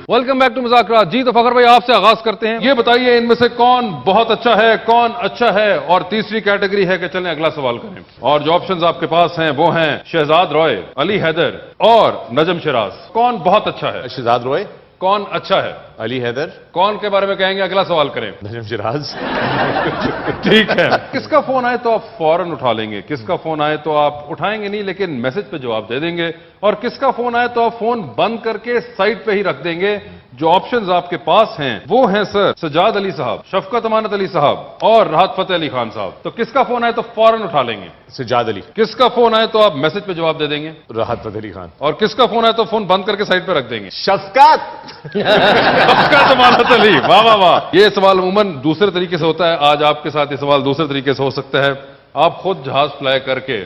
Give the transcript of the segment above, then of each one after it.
Welcome back to मुज़ाकरात। जी तो फखर भाई आपसे आगाज करते हैं, ये बताइए इनमें से कौन बहुत अच्छा है, कौन अच्छा है, और तीसरी कैटेगरी है कि चलें अगला सवाल करें। और जो ऑप्शंस आपके पास हैं वो हैं शहजाद रॉय, अली हैदर और नजम शिराज। कौन बहुत अच्छा है? शहजाद रॉय। कौन अच्छा है? अली हैदर। कौन के बारे में कहेंगे अगला सवाल करें? नजम शिराज। ठीक है। किसका फोन आए तो आप फौरन उठा लेंगे, किसका फोन आए तो आप उठाएंगे नहीं लेकिन मैसेज पे जवाब दे देंगे, और किसका फोन आए तो आप फोन बंद करके साइड पे ही रख देंगे। जो ऑप्शंस आपके पास हैं वो हैं सर सजाद अली साहब, शफकत अमानत अली साहब और राहत फतेह अली खान साहब। तो किसका फोन आए तो फौरन उठा लेंगे? सजाद अली। किसका फोन आए तो आप मैसेज पे जवाब दे देंगे? राहत फतेह अली खान। और किसका फोन आए तो फोन बंद करके साइड पे रख देंगे? शफकत। शफकत अमानत अली। वाह वाह वाह। ये सवाल अमूमन दूसरे तरीके से होता है, आज आपके साथ ये सवाल दूसरे तरीके से हो सकता है। आप खुद जहाज फ्लाई करके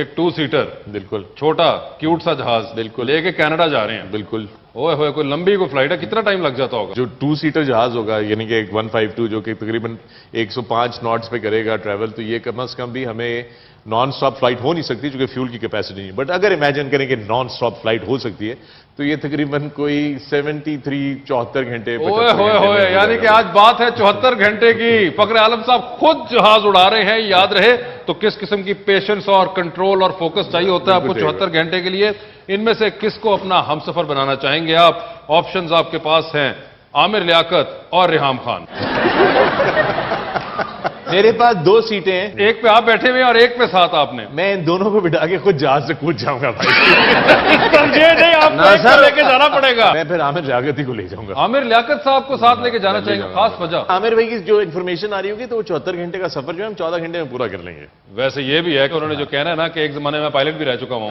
एक 2 सीटर बिल्कुल छोटा क्यूट सा जहाज बिल्कुल लेके कनाडा जा रहे हैं। बिल्कुल। ओए होए, कोई लंबी कोई फ्लाइट है, कितना टाइम लग जाता होगा? जो 2 सीटर जहाज होगा यानी कि एक 152 जो कि तकरीबन 105 नॉट्स पे करेगा ट्रैवल, तो ये कम से कम भी हमें नॉन स्टॉप फ्लाइट हो नहीं सकती क्योंकि फ्यूल की कैपेसिटी नहीं। बट अगर इमेजिन करें कि नॉन स्टॉप फ्लाइट हो सकती है तो ये तकरीबन कोई 74 घंटे। ओए होए होए, यानी कि आज बात है 74 घंटे की। फखर आलम साहब खुद जहाज उड़ा रहे हैं, याद रहे। तो किस किस्म की पेशेंस और कंट्रोल और फोकस चाहिए होता है आपको 74 घंटे के लिए? इनमें से किसको अपना हमसफर बनाना चाहेंगे आप? ऑप्शंस आपके पास हैं आमिर लियाकत और रिहाम खान। मेरे पास 2 सीटें हैं, एक पे आप बैठे हुए हैं और एक पे साथ आपने। मैं इन दोनों को बिठा के खुद जहाज से कूद जाऊंगा भाई। समझे नहीं, आपको एक को लेके जाना पड़ेगा। मैं फिर आमिर लियाकत ही को ले जाऊंगा। आमिर लियाकत साहब को साथ लेके जाना चाहिए, खास वजह। आमिर भाई की जो इन्फॉर्मेशन आ रही होगी तो वो 74 घंटे का सफर जो है हम 14 घंटे में पूरा कर लेंगे। वैसे ये भी है कि उन्होंने जो कहना है ना कि एक जमाने में पायलट भी रह चुका हूं।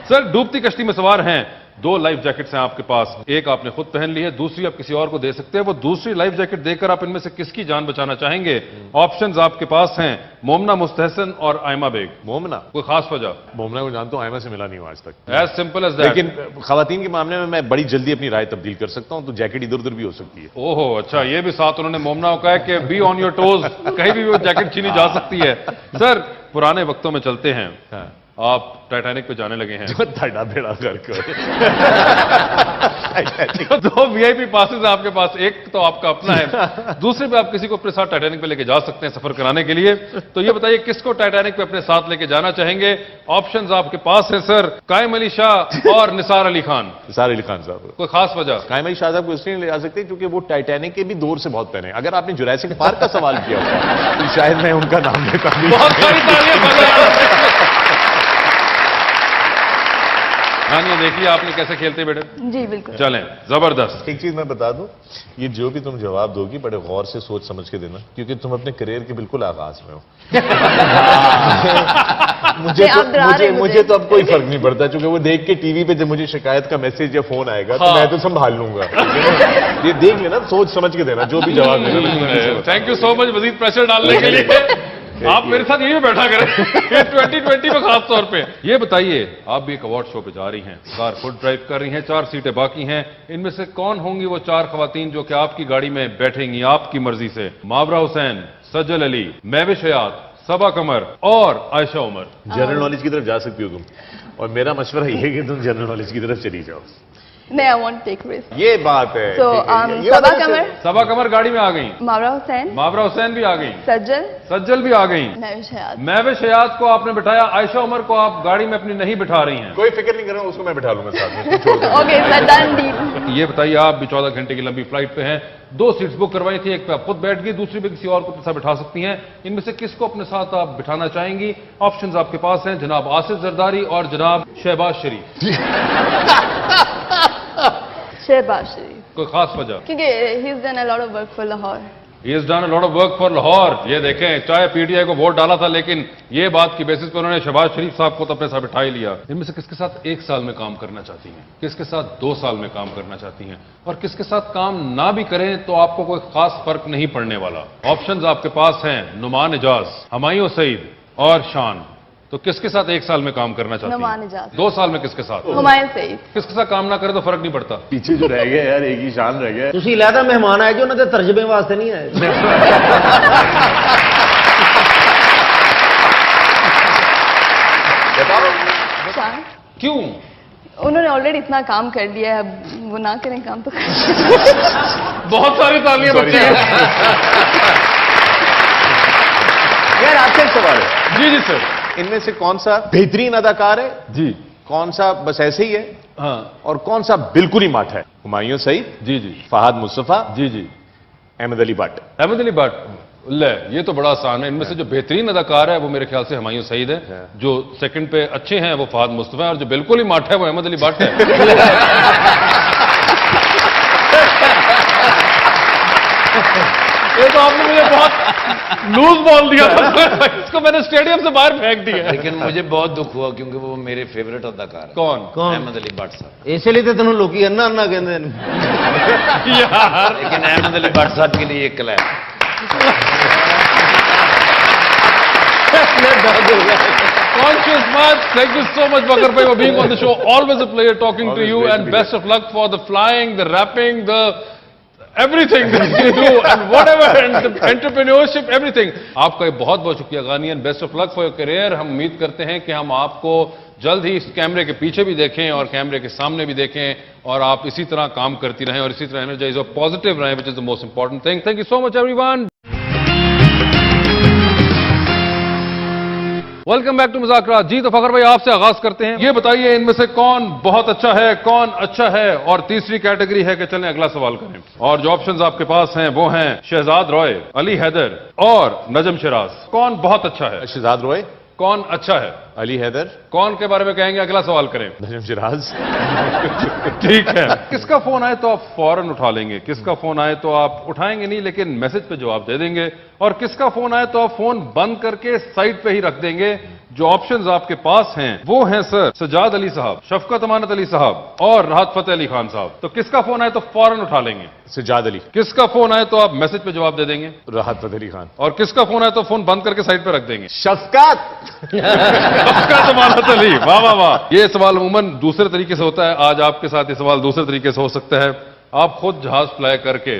सर डूबती कश्ती में सवार हैं, 2 लाइफ जैकेट्स हैं आपके पास, एक आपने खुद पहन ली है, दूसरी आप किसी और को दे सकते हैं। वो दूसरी लाइफ जैकेट देकर आप इनमें से किसकी जान बचाना चाहेंगे? ऑप्शंस आपके पास हैं मोमना मुस्तहसन और आयमा बेग। मोमना। कोई खास वजह? मोमना को जानता हूं, आयमा से मिला नहीं हूं आज तक। As simple as that. लेकिन खवातीन के मामले में मैं बड़ी जल्दी अपनी राय तब्दील कर सकता हूं, तो जैकेट इधर उधर भी हो सकती है। ओहो अच्छा, ये भी साथ उन्होंने मोमना को कहा है कि बी ऑन योर टोज, कहीं भी वो जैकेट छीनी जा सकती है। सर पुराने वक्तों में चलते हैं, आप टाइटैनिक पे जाने लगे हैं। बेड़ा करके 2 वीआईपी पासेस आपके पास, एक तो आपका अपना है, दूसरे पे आप किसी को अपने साथ टाइटैनिक पे लेके जा सकते हैं सफर कराने के लिए। तो ये बताइए किसको टाइटैनिक पे अपने साथ लेके जाना चाहेंगे? ऑप्शंस आपके पास है सर कायम अली शाह और निसार अली खान। निसार अली खान साहब। कोई खास वजह? कायम अली शाह साहब को इसलिए ले जा सकते हैं क्योंकि वो टाइटैनिक के भी दौर से बहुत पहले हैं। अगर आपने जुरासिक पार्क का सवाल किया होता तो शायद मैं उनका नाम लेता। बहुत सारी तालियां। ये देखिए आपने कैसे खेलते बेटे। जी बिल्कुल। चलें जबरदस्त। एक चीज मैं बता दूं, ये जो भी तुम जवाब दोगी बड़े गौर से सोच समझ के देना क्योंकि तुम अपने करियर के बिल्कुल आगाज में हो। मुझे तो अब कोई फर्क नहीं पड़ता क्योंकि वो देख के टीवी पे जब मुझे शिकायत का मैसेज या फोन आएगा तो मैं तो संभाल लूंगा। ये देख लेना, सोच समझ के देना जो भी जवाब देना। थैंक यू सो मच मजीद प्रेशर डालने के लिए। आप मेरे साथ यही बैठा करें 2020 में खास तौर पे। ये बताइए आप भी एक अवार्ड शो पे जा रही हैं, कार खुद ड्राइव कर रही हैं, 4 सीटें बाकी हैं, इनमें से कौन होंगी वो 4 खवातीन जो कि आपकी गाड़ी में बैठेंगी आपकी मर्जी से? मावरा हुसैन, सज्जल अली, महविश हयात, सबा कमर और आयशा उमर। जनरल नॉलेज की तरफ जा सकती हो तुम, और मेरा मशवरा ये है कि तुम जनरल नॉलेज की तरफ चली जाओ। नहीं, I won't take risk. ये बात है। सबा कमर गाड़ी में आ गई, मावरा हुसैन भी आ गई, सज्जल भी आ गई, महविश हयात को आपने बिठाया, आयशा उमर को आप गाड़ी में अपनी नहीं बिठा रही हैं। कोई फिक्र नहीं कर रहा, उसको मैं बिठा लूंगा साथ में। Okay sir, done deal. ये बताइए आप भी 14 घंटे की लंबी फ्लाइट पे हैं, 2 सीट्स बुक करवाई थी, एक पे आप खुद बैठ गई, दूसरी पे किसी और को साथ बिठा सकती हैं। इनमें से किसको अपने साथ आप बिठाना चाहेंगी? ऑप्शंस आपके पास हैं जनाब आसिफ जरदारी और जनाब शहबाज शरीफ। शहबाज शरीफ। कोई खास वजह? क्योंकि he has done a lot of work for Lahore. He has done a lot of work for Lahore। ये देखें, चाहे पीटीआई को वोट डाला था लेकिन ये बात की बेसिस पे उन्होंने शहबाज शरीफ साहब को तो अपने साथ बिठा ही लिया। इनमें से किसके साथ 1 साल में काम करना चाहती हैं, किसके साथ 2 साल में काम करना चाहती हैं, और किसके साथ काम ना भी करें तो आपको कोई खास फर्क नहीं पड़ने वाला? ऑप्शंस आपके पास हैं नुमान एजाज, हुमायूं सईद और शान। तो किसके साथ 1 साल में काम करना चाहती हैं? 2 साल में किसके साथ? हुमायूं सईद। किसके साथ काम ना करे तो फर्क नहीं पड़ता? पीछे जो रह गया यार, एक ही शान रह गया। ਤੁਸੀਂ ਲੈਦਾ ਮਹਿਮਾਨ ਆਏ ਜੋ ਉਹਨਾਂ ਦੇ ਤਰਜਮੇ ਵਾਸਤੇ ਨਹੀਂ ਆਏ। शान। क्यों? उन्होंने ऑलरेडी इतना काम कर लिया है, अब वो ना करें काम तो बहुत सारी तालियां बच्चे हैं। यार आपसे एक सवाल है, जी जी सर। इनमें से कौन सा बेहतरीन अदाकार है, जी कौन सा बस ऐसे ही है, हाँ और कौन सा बिल्कुल ही माठा है? हुमायूं सईद, जी जी फहद मुस्तफा, जी जी। अहमद अली भट्ट। अहमद अली भट्ट, ले ये तो बड़ा आसान है। इनमें से जो बेहतरीन अदाकार है वो मेरे ख्याल से हुमायूं सईद है, जो सेकंड पे अच्छे हैं वो फहद मुस्तफा है, और जो बिल्कुल ही माठा है वो अहमद अली भट्ट है। ये तो आपने मुझे बहुत लूज बॉल दिया था, इसको मैंने स्टेडियम से बाहर फेंक दिया। लेकिन मुझे बहुत दुख हुआ क्योंकि वो मेरे फेवरेट अदाकार हैं। कौन? अहमद अली भट्ट साहब। इसलिए तो तेनों लोग अन्ना अन्ना कहते हैं। यार लेकिन अहमद अली भट्ट साहब के लिए एक clap. Conscious match. Thank you so much, Bakar Bhai, for being on the show. Always a pleasure talking to Always you, great and to be best of luck for the flying, the rapping, the everything that you do, and whatever, and the entrepreneurship, everything. आपका बहुत बहुत शुक्रिया गानी, and best of luck for your career. हम उम्मीद करते हैं कि हम आपको जल्द ही इस कैमरे के पीछे भी देखें और कैमरे के सामने भी देखें, और आप इसी तरह काम करती रहें और इसी तरह एनर्जाइज और पॉजिटिव रहें, which is the most important thing. Thank you so much, everyone. Welcome back to मुज़ाकरात। जी तो फखर भाई आपसे आगाज करते हैं, ये बताइए इनमें से कौन बहुत अच्छा है, कौन अच्छा है, और तीसरी कैटेगरी है कि चलें अगला सवाल करें। और जो ऑप्शंस आपके पास हैं वो हैं शहजाद रॉय, अली हैदर और नजम शिराज। कौन बहुत अच्छा है? शहजाद रॉय, कौन अच्छा है? अली हैदर, कौन के बारे में कहेंगे? अगला सवाल करें। नजम शिराज। ठीक है। किसका फोन आए तो आप फौरन उठा लेंगे, किसका फोन आए तो आप उठाएंगे नहीं लेकिन मैसेज पे जवाब दे देंगे, और किसका फोन आए तो आप फोन बंद करके साइड पे ही रख देंगे। जो ऑप्शंस आपके पास हैं वो हैं सर सजाद अली साहब, शफकत अमानत अली साहब और राहत फतेह अली खान साहब। तो किसका फोन आए तो फौरन उठा लेंगे? सजाद अली। किसका फोन आए तो आप मैसेज पे जवाब दे देंगे? राहत फतेह अली खान। और किसका फोन आए तो फोन बंद करके साइड पे रख देंगे? शफकत। शफकत अमानत अली। वाह वाह वाह। ये सवाल अमूमन दूसरे तरीके से होता है, आज आपके साथ ये सवाल दूसरे तरीके से हो सकता है। आप खुद जहाज फ्लाई करके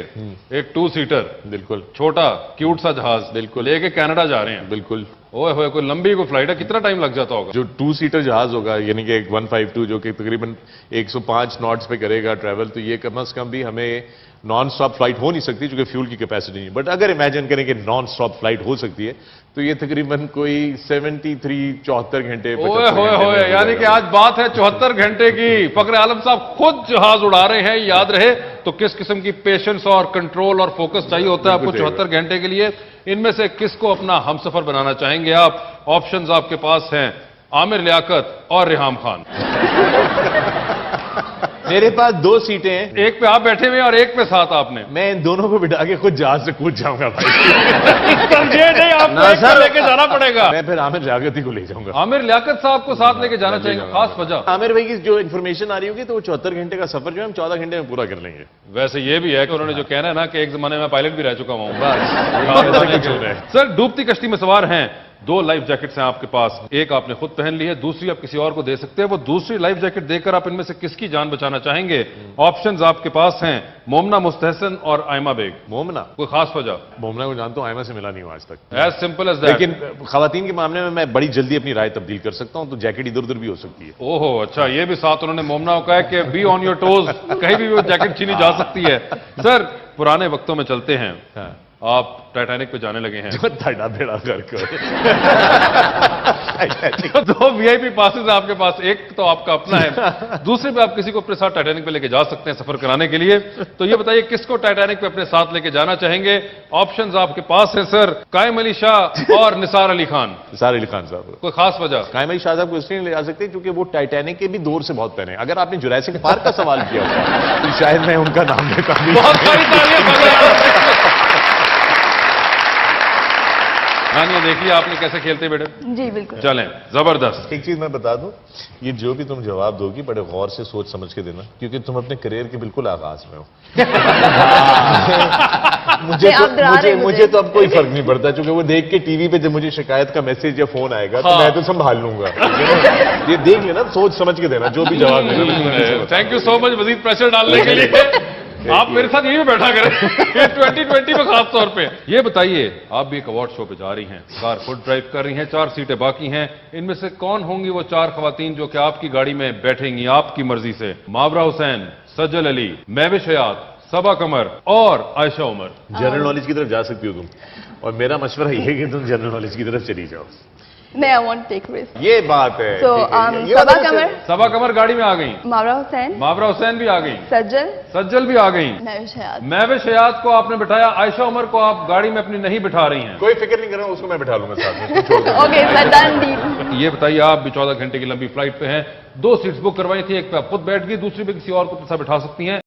एक 2 सीटर बिल्कुल छोटा क्यूट सा जहाज बिल्कुल लेके कनाडा जा रहे हैं। बिल्कुल। ओए होए, कोई लंबी कोई फ्लाइट है, कितना टाइम लग जाता होगा? जो 2 सीटर जहाज होगा, यानी कि एक 152 जो कि तकरीबन 105 नॉट्स पे करेगा ट्रैवल, तो ये कम से कम भी हमें नॉन स्टॉप फ्लाइट हो नहीं सकती क्योंकि फ्यूल की कैपेसिटी नहीं। बट अगर इमेजिन करें कि नॉन स्टॉप फ्लाइट हो सकती है तो ये तकरीबन कोई 74 घंटे। ओए होए होए, यानी कि आज बात है 74 घंटे की। फखर आलम साहब खुद जहाज उड़ा रहे हैं, याद रहे। तो किस किस्म की पेशेंस और कंट्रोल और फोकस चाहिए होता है आपको 74 घंटे के लिए? इनमें से किसको अपना हमसफर बनाना चाहेंगे आप? ऑप्शंस आपके पास हैं आमिर लियाकत और रिहाम खान। मेरे पास 2 सीटें हैं, एक पे आप बैठे हुए हैं और एक पे साथ आपने। मैं इन दोनों को बिठा के खुद जहाज से कूद जाऊंगा भाई। ये नहीं, आपको एक पे लेके जाना पड़ेगा। मैं फिर आमिर लियाकत ही को ले जाऊंगा। आमिर लियाकत साहब को साथ लेके जाना चाहिए, खास वजह। आमिर भाई की जो इन्फॉर्मेशन आ रही होगी तो वो 74 घंटे का सफर जो है हम 14 घंटे में पूरा कर लेंगे। वैसे ये भी है कि उन्होंने जो कहना है ना कि एक जमाने में पायलट भी रह चुका हूं। सर डूबती कश्ती में सवार हैं, 2 लाइफ जैकेट्स हैं आपके पास, एक आपने खुद पहन ली है, दूसरी आप किसी और को दे सकते हैं। वो दूसरी लाइफ जैकेट देकर आप इनमें से किसकी जान बचाना चाहेंगे? ऑप्शंस आपके पास हैं मोमना मुस्तहसन और आयमा बेग। मोमना, कोई खास वजह? मोमना को जानता हूं, आयमा से मिला नहीं हूं आज तक। As simple as that. लेकिन खवातीन के मामले में मैं बड़ी जल्दी अपनी राय तब्दील कर सकता हूं, तो जैकेट इधर उधर भी हो सकती है। ओहो अच्छा, ये भी साथ उन्होंने मोमना को कहा है कि बी ऑन योर टोज, कहीं भी वो जैकेट छीनी जा सकती है। सर पुराने वक्तों में चलते हैं, हाँ। आप टाइटैनिक पे जाने लगे हैं। ताड़ा बेड़ा करके। 2 वीआईपी पासेस हैं आपके पास, एक तो आपका अपना है, दूसरे पे आप किसी को अपने साथ टाइटैनिक पे लेके जा सकते हैं सफर कराने के लिए। तो ये बताइए किसको टाइटैनिक पे अपने साथ लेके जाना चाहेंगे? ऑप्शंस आपके पास हैं सर कायम अली शाह और निसार अली खान। निसार अली खान साहब। कोई खास वजह? कायम अली शाह साहब को इसलिए ले जा सकते हैं क्योंकि वो टाइटैनिक के भी दौर से बहुत पहले। अगर आपने जुरासिक पार्क का सवाल किया होता तो शायद मैं उनका नाम लेता। बहुत सारी तालियां। नानिया देखिए आपने कैसे खेलते बेटे। जी बिल्कुल। चलें जबरदस्त। एक चीज मैं बता दूं, ये जो भी तुम जवाब दोगी बड़े गौर से सोच समझ के देना क्योंकि तुम अपने करियर के बिल्कुल आगाज में हो। मुझे तो अब कोई फर्क नहीं पड़ता क्योंकि वो देख के टीवी पे जब मुझे शिकायत का मैसेज या फोन आएगा तो मैं तो संभाल लूंगा। ये देख लेना, सोच समझ के देना जो भी जवाब देना। थैंक यू सो मच मजीद प्रेशर डालने के लिए। आप मेरे साथ यही बैठा करें 2020 में खास तौर पे। ये बताइए, आप भी एक अवार्ड शो पे जा रही हैं, कार खुद ड्राइव कर रही हैं, 4 सीटें बाकी हैं, इनमें से कौन होंगी वो 4 खवातीन जो कि आपकी गाड़ी में बैठेंगी आपकी मर्जी से? मावरा हुसैन, सज्जल अली, महविश हयात, सबा कमर और आयशा उमर। जनरल नॉलेज की तरफ जा सकती हो तुम, और मेरा मशवरा ये है कि तुम जनरल नॉलेज की तरफ चली जाओ। नहीं, आई वांट टेक रिस्क। ये बात है। So, ठीक है, ये सबा वाला कमर, सबा कमर गाड़ी में आ गई, मावरा हुसैन, मावरा हुसैन भी आ गई, सज्जल, सज्जल भी आ गई, महविश हयात। महविश हयात को आपने बिठाया, आयशा उमर को आप गाड़ी में अपनी नहीं बिठा रही हैं। कोई फिक्र नहीं कर रहा हूं, उसको मैं बिठा लूंगा साथ में, तुम छोड़ दो। Okay, done deal. ये बताइए, आप भी 14 घंटे की लंबी फ्लाइट पे हैं, 2 सीट्स बुक करवाई थी, एक पे आप खुद बैठ गई, दूसरी पे किसी और को साथ बिठा सकती हैं।